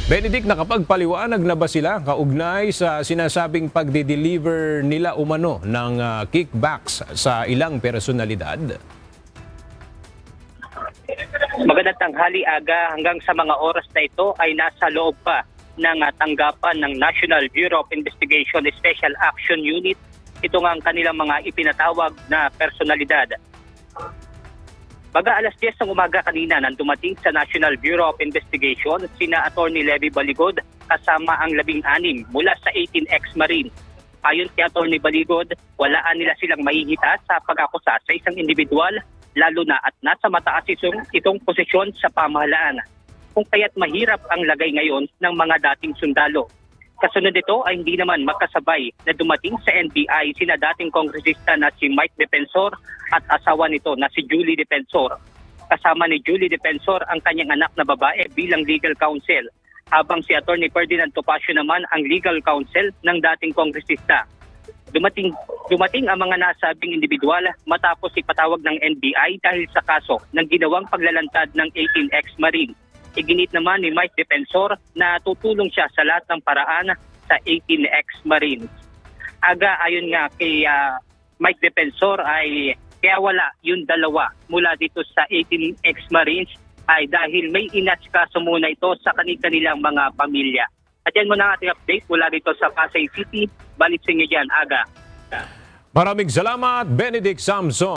Benedict, nakapagpaliwanag na ba sila kaugnay sa sinasabing pagde-deliver nila umano ng kickbacks sa ilang personalidad? Magandang tanghali, Aga. Hanggang sa mga oras na ito ay nasa loob pa ng tanggapan ng National Bureau of Investigation Special Action Unit. Ito nga ang kanilang mga ipinatawag na personalidad. Baga alas 10 ng umaga kanina nang dumating sa National Bureau of Investigation sina Atty. Levy Baligod kasama ang 16 mula sa 18 ex-Marine. Ayon kay Atty. Baligod, walaan nila silang mahihita sa pag-akusa sa isang individual lalo na at nasa mataas itong posisyon sa pamahalaan. Kung kaya't mahirap ang lagay ngayon ng mga dating sundalo. Kasunod nito ay hindi naman makasabay na dumating sa NBI sina dating kongresista na si Mike Defensor at asawa nito na si Julie Defensor. Kasama ni Julie Defensor ang kanyang anak na babae bilang legal counsel, habang si Atty. Ferdinand Topacio naman ang legal counsel ng dating kongresista. Dumating ang mga nasabing individual matapos ipatawag ng NBI dahil sa kaso ng ginawang paglalantad ng 18 ex-Marine. Iginit naman ni Mike Defensor na tutulong siya sa lahat ng paraan sa 18 ex-Marines. Aga, ayon nga kay Mike Defensor ay kaya wala yung dalawa mula dito sa 18 ex-Marines ay dahil may inaskaso muna ito sa kanilang mga pamilya. At yan muna ang ating update mula dito sa Pasay City. Balik sa inyo dyan, Aga. Maraming salamat, Benedict Samson.